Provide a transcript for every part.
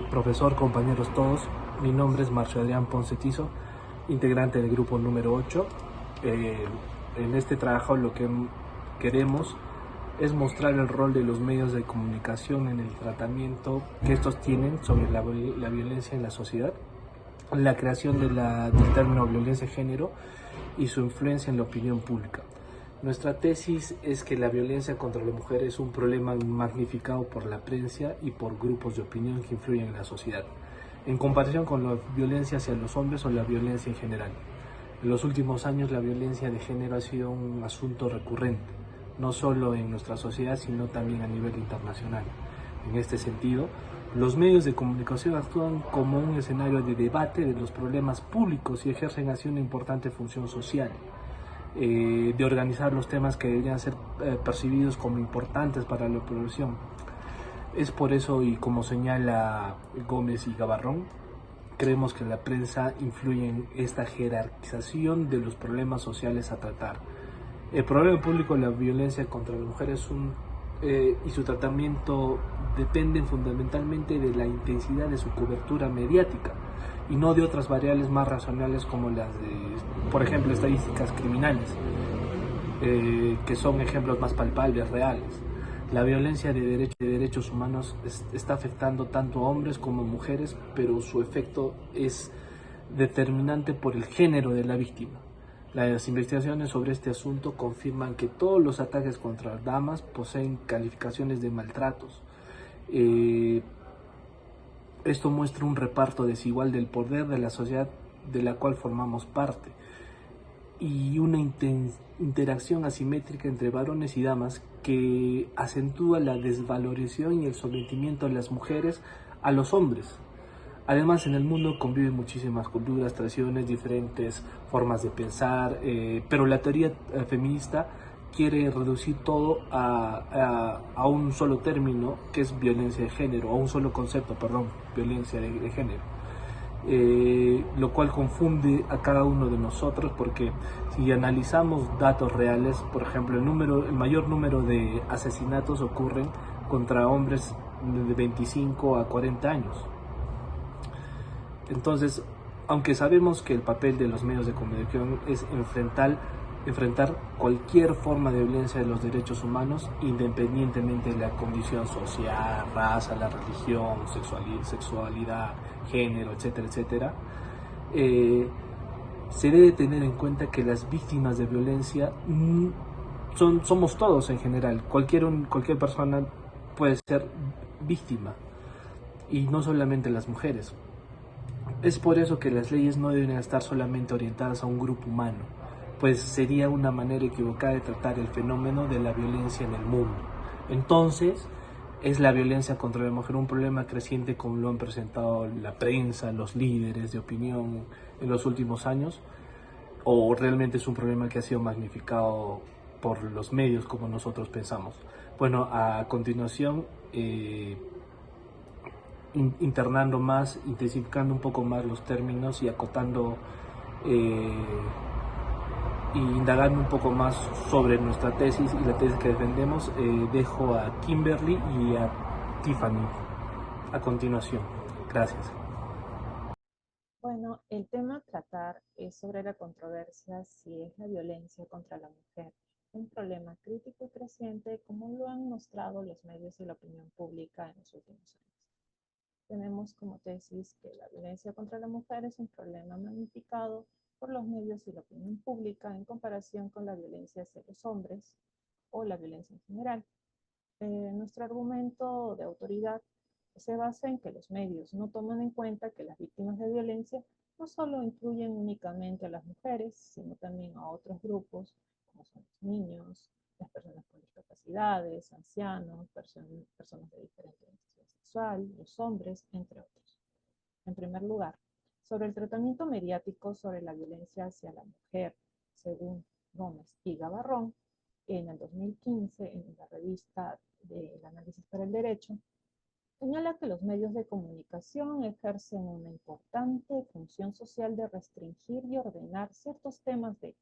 Profesor, compañeros todos, mi nombre es Marcio Adrián Ponce Tizo, integrante del grupo número 8. En este trabajo lo que queremos es mostrar el rol de los medios de comunicación en el tratamiento que estos tienen sobre la violencia en la sociedad, la creación del término violencia de género y su influencia en la opinión pública. Nuestra tesis es que la violencia contra la mujer es un problema magnificado por la prensa y por grupos de opinión que influyen en la sociedad, en comparación con la violencia hacia los hombres o la violencia en general. En los últimos años la violencia de género ha sido un asunto recurrente, no solo en nuestra sociedad, sino también a nivel internacional. En este sentido, los medios de comunicación actúan como un escenario de debate de los problemas públicos y ejercen así una importante función social. De organizar los temas que deberían ser percibidos como importantes para la población. Es por eso, y como señala Gómez y Gavarrón, creemos que la prensa influye en esta jerarquización de los problemas sociales a tratar. El problema público de la violencia contra las mujeres y su tratamiento dependen fundamentalmente de la intensidad de su cobertura mediática y no de otras variables más racionales como las de, por ejemplo, estadísticas criminales, que son ejemplos más palpables, reales. La violencia de derechos humanos está afectando tanto a hombres como a mujeres, pero su efecto es determinante por el género de la víctima. Las investigaciones sobre este asunto confirman que todos los ataques contra damas poseen calificaciones de maltratos. Esto muestra un reparto desigual del poder de la sociedad de la cual formamos parte y una interacción asimétrica entre varones y damas que acentúa la desvalorización y el sometimiento de las mujeres a los hombres. Además, en el mundo conviven muchísimas culturas, tradiciones, diferentes formas de pensar, pero la teoría feminista quiere reducir todo a un solo término, que es violencia de género, a un solo concepto, perdón, violencia de género. Lo cual confunde a cada uno de nosotros, porque si analizamos datos reales, por ejemplo, el mayor número de asesinatos ocurren contra hombres de 25 a 40 años. Entonces, aunque sabemos que el papel de los medios de comunicación es enfrentar cualquier forma de violencia de los derechos humanos, independientemente de la condición social, raza, la religión, sexualidad, género, etcétera, etcétera, se debe tener en cuenta que las víctimas de violencia somos todos en general. Cualquier persona puede ser víctima, y no solamente las mujeres. Es por eso que las leyes no deben estar solamente orientadas a un grupo humano, pues sería una manera equivocada de tratar el fenómeno de la violencia en el mundo. Entonces, ¿es la violencia contra la mujer un problema creciente como lo han presentado la prensa, los líderes de opinión en los últimos años? ¿O realmente es un problema que ha sido magnificado por los medios como nosotros pensamos? Bueno, a continuación, internando más, intensificando un poco más los términos y acotando y indagando un poco más sobre nuestra tesis y la tesis que defendemos, dejo a Kimberly y a Tiffany a continuación. Gracias. Bueno, el tema a tratar es sobre la controversia si es la violencia contra la mujer un problema crítico y creciente como lo han mostrado los medios y la opinión pública en los últimos años. Tenemos como tesis que la violencia contra la mujer es un problema magnificado por los medios y la opinión pública en comparación con la violencia hacia los hombres o la violencia en general. Nuestro argumento de autoridad se basa en que los medios no toman en cuenta que las víctimas de violencia no solo incluyen únicamente a las mujeres, sino también a otros grupos, como son los niños, las personas con discapacidades, ancianos, personas de diferente orientación sexual, los hombres, entre otros. En primer lugar, sobre el tratamiento mediático sobre la violencia hacia la mujer, según Gómez y Gavarrón, en el 2015, en la revista del Análisis para el Derecho, señala que los medios de comunicación ejercen una importante función social de restringir y ordenar ciertos temas de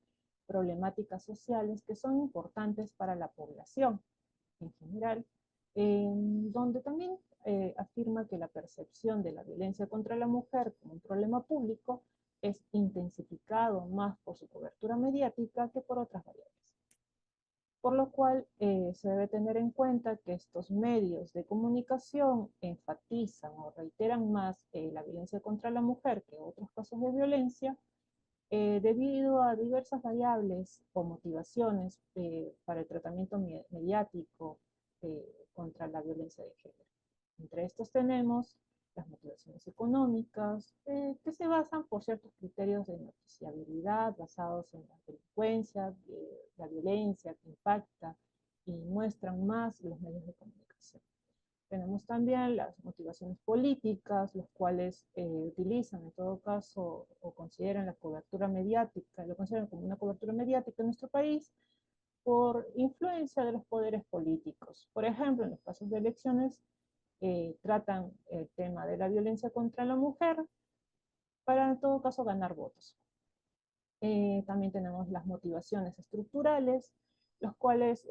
problemáticas sociales que son importantes para la población en general, donde también afirma que la percepción de la violencia contra la mujer como un problema público es intensificado más por su cobertura mediática que por otras variables. Por lo cual se debe tener en cuenta que estos medios de comunicación enfatizan o reiteran más la violencia contra la mujer que otros casos de violencia, debido a diversas variables o motivaciones para el tratamiento mediático contra la violencia de género. Entre estos tenemos las motivaciones económicas, que se basan por ciertos criterios de noticiabilidad basados en la delincuencia, la violencia que impacta y muestran más los medios de comunicación. Tenemos también las motivaciones políticas, los cuales utilizan en todo caso o consideran la cobertura mediática, lo consideran como una cobertura mediática en nuestro país por influencia de los poderes políticos. Por ejemplo, en los casos de elecciones tratan el tema de la violencia contra la mujer para en todo caso ganar votos. También tenemos las motivaciones estructurales, los cuales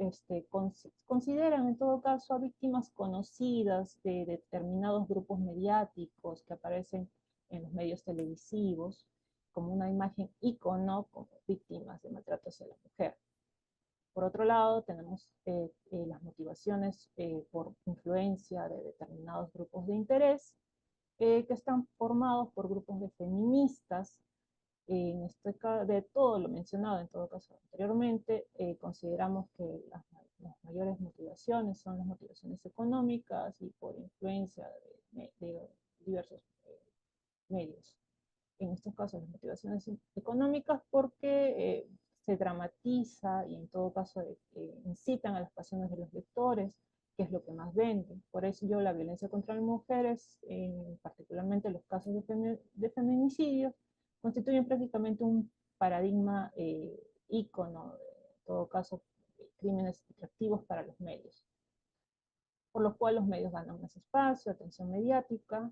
consideran en todo caso a víctimas conocidas de determinados grupos mediáticos que aparecen en los medios televisivos como una imagen ícono como víctimas de maltrato hacia la mujer. Por otro lado, tenemos las motivaciones por influencia de determinados grupos de interés que están formados por grupos de feministas. En este caso, de todo lo mencionado en todo caso anteriormente, consideramos que las mayores motivaciones son las motivaciones económicas y por influencia de diversos medios. En estos casos las motivaciones económicas porque se dramatiza y en todo caso incitan a las pasiones de los lectores, que es lo que más vende. Por eso la violencia contra las mujeres, particularmente los casos de feminicidios, constituyen prácticamente un paradigma ícono, en todo caso, crímenes atractivos para los medios, por lo cual los medios ganan más espacio, atención mediática.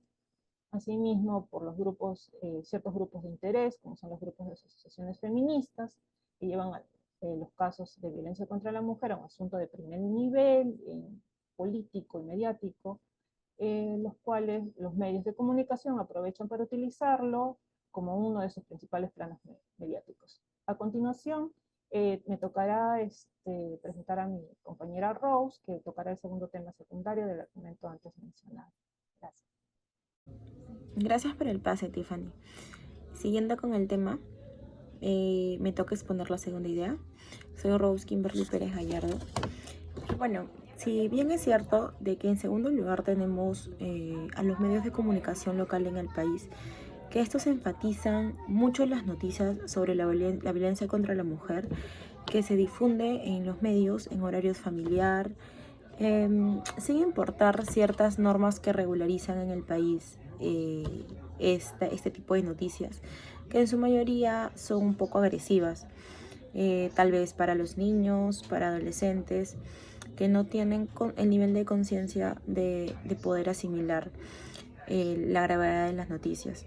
Asimismo, por los grupos, ciertos grupos de interés, como son los grupos de asociaciones feministas, que llevan los casos de violencia contra la mujer a un asunto de primer nivel, político y mediático, los cuales los medios de comunicación aprovechan para utilizarlo como uno de sus principales planos mediáticos. A continuación, me tocará presentar a mi compañera Rose, que tocará el segundo tema secundario del argumento antes mencionado. Gracias. Gracias por el pase, Tiffany. Siguiendo con el tema, me toca exponer la segunda idea. Soy Rose Kimberly Pérez Gallardo. Bueno, si bien es cierto de que en segundo lugar tenemos a los medios de comunicación local en el país, que estos enfatizan mucho las noticias sobre la violencia contra la mujer, que se difunde en los medios en horarios familiar, sin importar ciertas normas que regularizan en el país este tipo de noticias, que en su mayoría son un poco agresivas, tal vez para los niños, para adolescentes, que no tienen el nivel de conciencia de poder asimilar la gravedad de las noticias.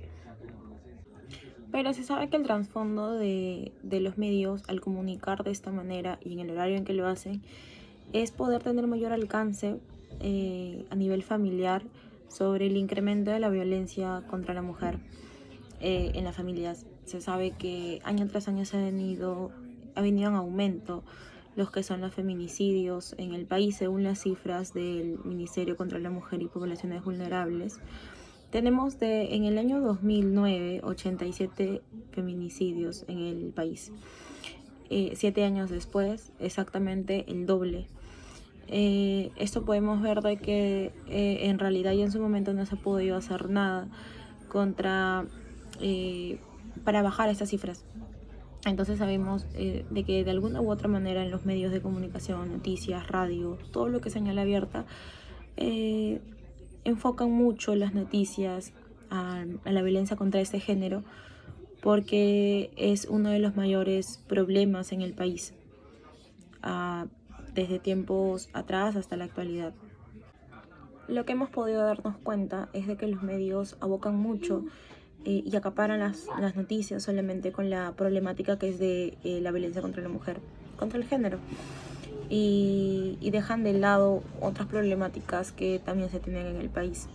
Pero se sabe que el trasfondo de los medios, al comunicar de esta manera y en el horario en que lo hacen, es poder tener mayor alcance a nivel familiar sobre el incremento de la violencia contra la mujer en las familias. Se sabe que año tras año ha venido en aumento los que son los feminicidios en el país, según las cifras del Ministerio contra la Mujer y Poblaciones Vulnerables. Tenemos en el año 2009 87 feminicidios en el país. 7 años después, exactamente el doble. Esto podemos ver de que en realidad ya en su momento no se ha podido hacer nada para bajar estas cifras. Entonces sabemos de que de alguna u otra manera en los medios de comunicación, noticias, radio, todo lo que es señal abierta, enfocan mucho las noticias a la violencia contra este género, porque es uno de los mayores problemas en el país, desde tiempos atrás hasta la actualidad. Lo que hemos podido darnos cuenta es de que los medios abocan mucho y acaparan las noticias solamente con la problemática que es de la violencia contra la mujer, contra el género. y dejan de lado otras problemáticas que también se tienen en el país.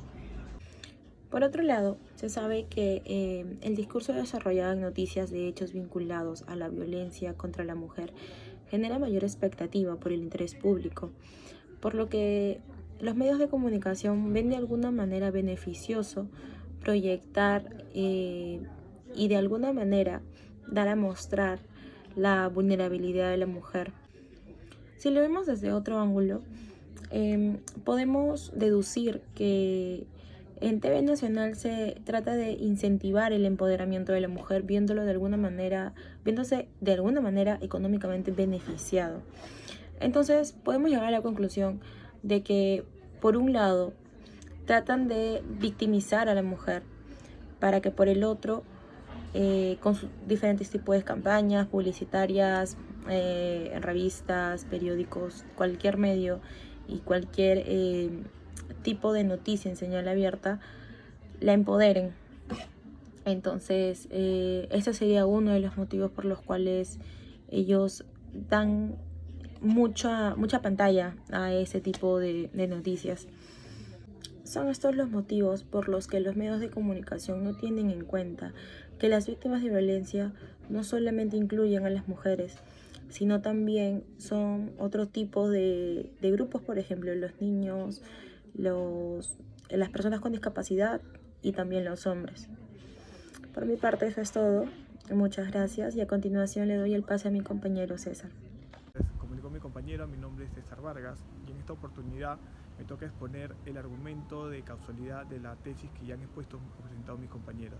Por otro lado, se sabe que el discurso desarrollado en noticias de hechos vinculados a la violencia contra la mujer genera mayor expectativa por el interés público, por lo que los medios de comunicación ven de alguna manera beneficioso proyectar y de alguna manera dar a mostrar la vulnerabilidad de la mujer. Si lo vemos desde otro ángulo, podemos deducir que en TV Nacional se trata de incentivar el empoderamiento de la mujer, viéndose de alguna manera económicamente beneficiado. Entonces podemos llegar a la conclusión de que, por un lado, tratan de victimizar a la mujer para que por el otro, con sus diferentes tipos de campañas publicitarias, en revistas, periódicos, cualquier medio y cualquier tipo de noticia en señal abierta, la empoderen. Entonces, ese sería uno de los motivos por los cuales ellos dan mucha pantalla a ese tipo de noticias. Son estos los motivos por los que los medios de comunicación no tienen en cuenta que las víctimas de violencia no solamente incluyen a las mujeres, sino también son otro tipo de grupos, por ejemplo, los niños, las personas con discapacidad y también los hombres. Por mi parte eso es todo. Muchas gracias y a continuación le doy el pase a mi compañero César. Comunico a mi compañero, mi nombre es César Vargas y en esta oportunidad me toca exponer el argumento de causalidad de la tesis que ya han expuesto o presentado mis compañeras.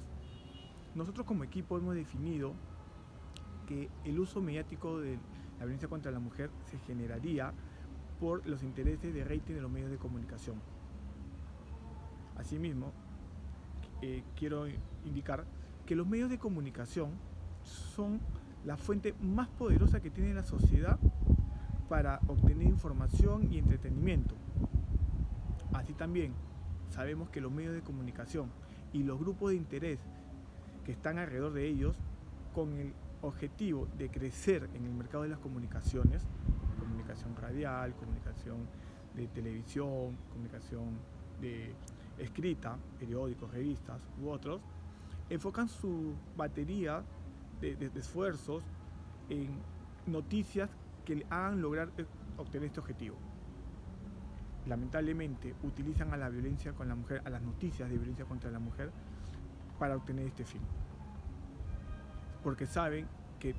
Nosotros como equipo hemos definido que el uso mediático de la violencia contra la mujer se generaría por los intereses de rating de los medios de comunicación. Asimismo, quiero indicar que los medios de comunicación son la fuente más poderosa que tiene la sociedad para obtener información y entretenimiento. Así también sabemos que los medios de comunicación y los grupos de interés que están alrededor de ellos, con el objetivo de crecer en el mercado de las comunicaciones, comunicación radial, comunicación de televisión, comunicación de escrita, periódicos, revistas u otros, enfocan su batería de esfuerzos en noticias que le hagan lograr obtener este objetivo. Lamentablemente utilizan a la violencia con la mujer, a las noticias de violencia contra la mujer, para obtener este fin. Porque saben que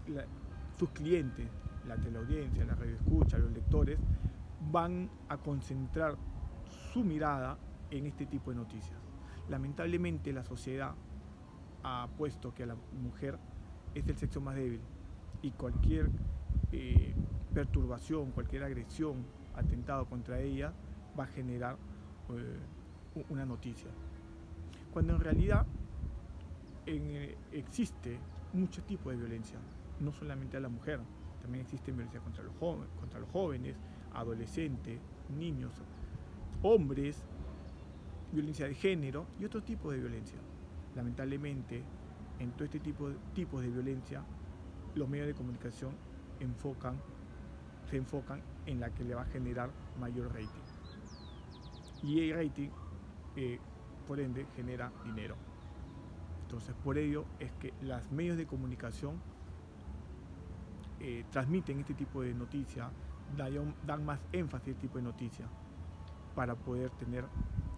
sus clientes, la teleaudiencia, la radioescucha, los lectores, van a concentrar su mirada en este tipo de noticias. Lamentablemente la sociedad ha puesto que a la mujer es el sexo más débil y cualquier perturbación, cualquier agresión, atentado contra ella va a generar una noticia. Cuando en realidad existe muchos tipos de violencia, no solamente a la mujer, también existe violencia contra los jóvenes, adolescentes, niños, hombres, violencia de género y otro tipo de violencia. Lamentablemente, en todo este tipos de violencia, los medios de comunicación se enfocan en la que le va a generar mayor rating. Y el rating, por ende, genera dinero. Entonces, por ello es que los medios de comunicación transmiten este tipo de noticias, dan más énfasis a este tipo de noticias para poder tener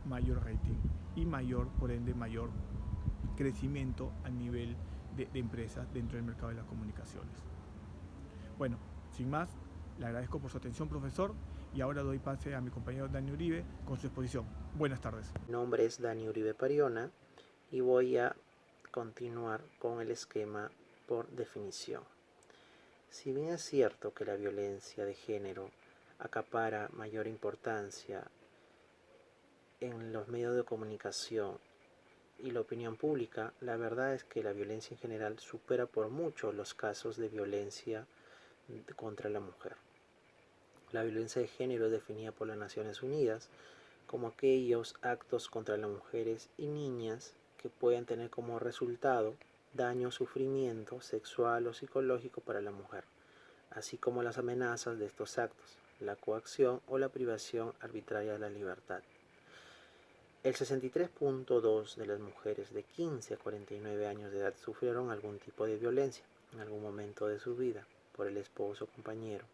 mayor rating y por ende, mayor crecimiento a nivel de empresas dentro del mercado de las comunicaciones. Bueno, sin más, le agradezco por su atención, profesor, y ahora doy pase a mi compañero Dani Uribe con su exposición. Buenas tardes. Mi nombre es Dani Uribe Pariona y voy a continuar con el esquema por definición. Si bien es cierto que la violencia de género acapara mayor importancia en los medios de comunicación y la opinión pública, la verdad es que la violencia en general supera por mucho los casos de violencia contra la mujer. La violencia de género es definida por las Naciones Unidas como aquellos actos contra las mujeres y niñas que pueden tener como resultado daño o sufrimiento sexual o psicológico para la mujer, así como las amenazas de estos actos. la coacción o la privación arbitraria de la libertad. El 63.2% de las mujeres de 15 a 49 años de edad sufrieron algún tipo de violencia en algún momento de su vida por el esposo o compañero.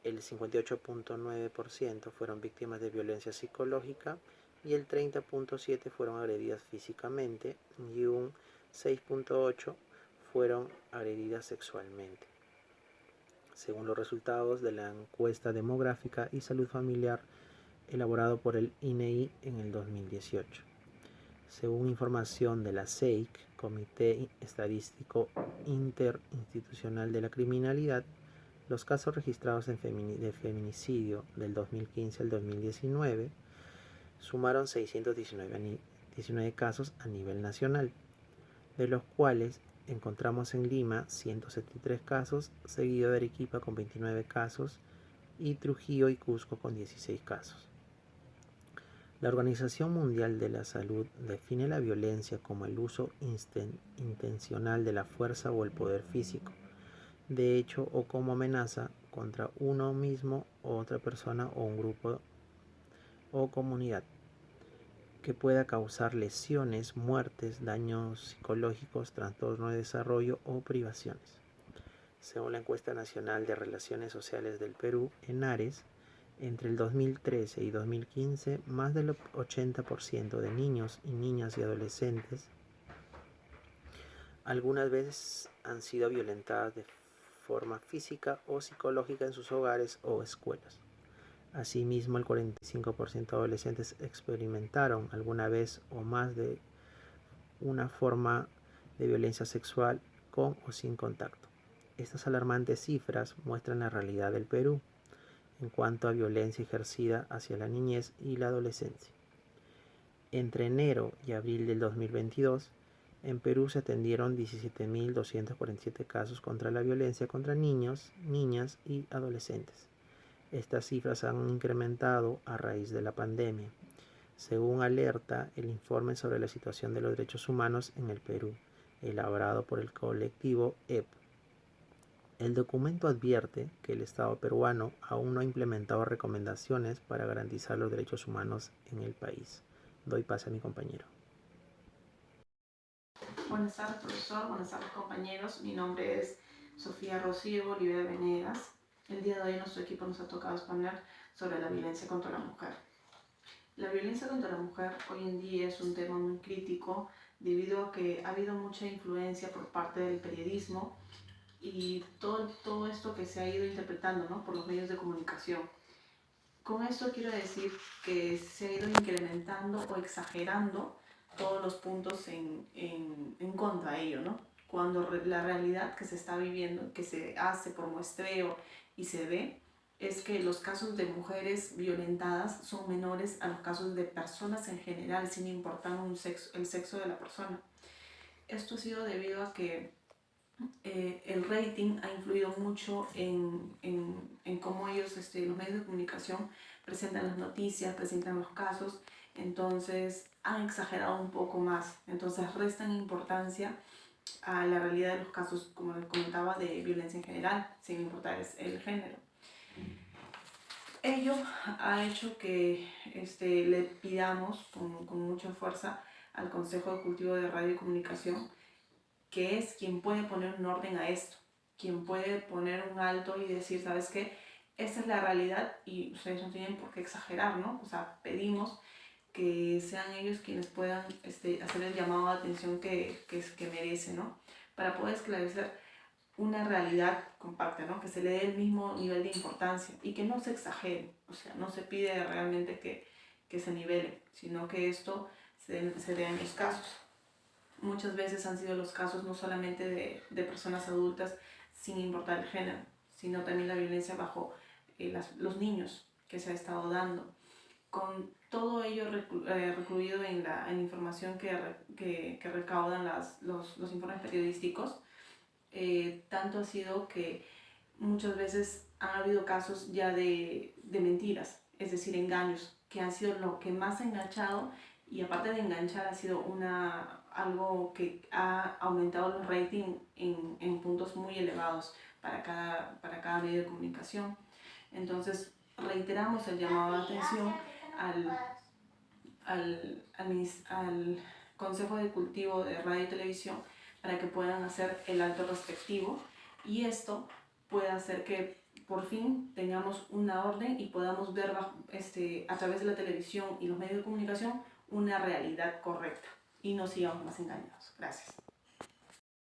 El 58.9% fueron víctimas de violencia psicológica y el 30.7% fueron agredidas físicamente y un 6.8% fueron agredidas sexualmente. Según los resultados de la encuesta demográfica y salud familiar elaborado por el INEI en el 2018. Según información de la SEIC, Comité Estadístico Interinstitucional de la Criminalidad, los casos registrados de feminicidio del 2015 al 2019 sumaron 619 casos a nivel nacional, de los cuales encontramos en Lima 173 casos, seguido de Arequipa con 29 casos y Trujillo y Cusco con 16 casos. La Organización Mundial de la Salud define la violencia como el uso intencional de la fuerza o el poder físico, de hecho o como amenaza contra uno mismo o otra persona o un grupo o comunidad, que pueda causar lesiones, muertes, daños psicológicos, trastorno de desarrollo o privaciones. Según la Encuesta Nacional de Relaciones Sociales del Perú, ENARES, entre el 2013 y 2015, más del 80% de niños y niñas y adolescentes algunas veces han sido violentadas de forma física o psicológica en sus hogares o escuelas. Asimismo, el 45% de adolescentes experimentaron alguna vez o más de una forma de violencia sexual con o sin contacto. Estas alarmantes cifras muestran la realidad del Perú en cuanto a violencia ejercida hacia la niñez y la adolescencia. Entre enero y abril del 2022, en Perú se atendieron 17.247 casos contra la violencia contra niños, niñas y adolescentes. Estas cifras han incrementado a raíz de la pandemia, según alerta el informe sobre la situación de los derechos humanos en el Perú, elaborado por el colectivo EP. El documento advierte que el Estado peruano aún no ha implementado recomendaciones para garantizar los derechos humanos en el país. Doy pase a mi compañero. Buenas tardes, profesor. Buenas tardes, compañeros. Mi nombre es Sofía Rocío Olivera Venegas. El día de hoy nuestro equipo nos ha tocado exponer sobre la violencia contra la mujer. La violencia contra la mujer hoy en día es un tema muy crítico debido a que ha habido mucha influencia por parte del periodismo y todo esto que se ha ido interpretando, ¿no?, por los medios de comunicación. Con esto quiero decir que se ha ido incrementando o exagerando todos los puntos en contra de ello, ¿no? Cuando la realidad que se está viviendo, que se hace por muestreo y se ve, es que los casos de mujeres violentadas son menores a los casos de personas en general, sin importar el sexo de la persona. Esto ha sido debido a que el rating ha influido mucho en cómo ellos, los medios de comunicación, presentan las noticias, presentan los casos. Entonces han exagerado un poco más, entonces restan importancia a la realidad de los casos, como les comentaba, de violencia en general, sin importar el género. Ello ha hecho que le pidamos con mucha fuerza al Consejo de Cultivo de Radio y Comunicación, que es quien puede poner un orden a esto, quien puede poner un alto y decir, ¿sabes qué? Esta es la realidad y ustedes no tienen por qué exagerar, ¿no? O sea, pedimos que sean ellos quienes puedan hacer el llamado de atención que merece, ¿no? Para poder esclarecer una realidad compacta, ¿no? Que se le dé el mismo nivel de importancia y que no se exagere, o sea, no se pide realmente que se nivele, sino que esto se dé en los casos. Muchas veces han sido los casos no solamente de personas adultas sin importar el género, sino también la violencia bajo los niños que se ha estado dando. Con todo ello recluido en la información que recaudan los informes periodísticos, tanto ha sido que muchas veces han habido casos ya de mentiras, es decir, engaños, que han sido lo que más ha enganchado, y aparte de enganchar ha sido algo que ha aumentado los ratings en puntos muy elevados para cada medio de comunicación. Entonces, reiteramos el llamado de atención al Consejo de Cultivo de Radio y Televisión para que puedan hacer el alto respectivo, y esto puede hacer que por fin tengamos una orden y podamos ver a través de la televisión y los medios de comunicación una realidad correcta y no sigamos más engañados. Gracias.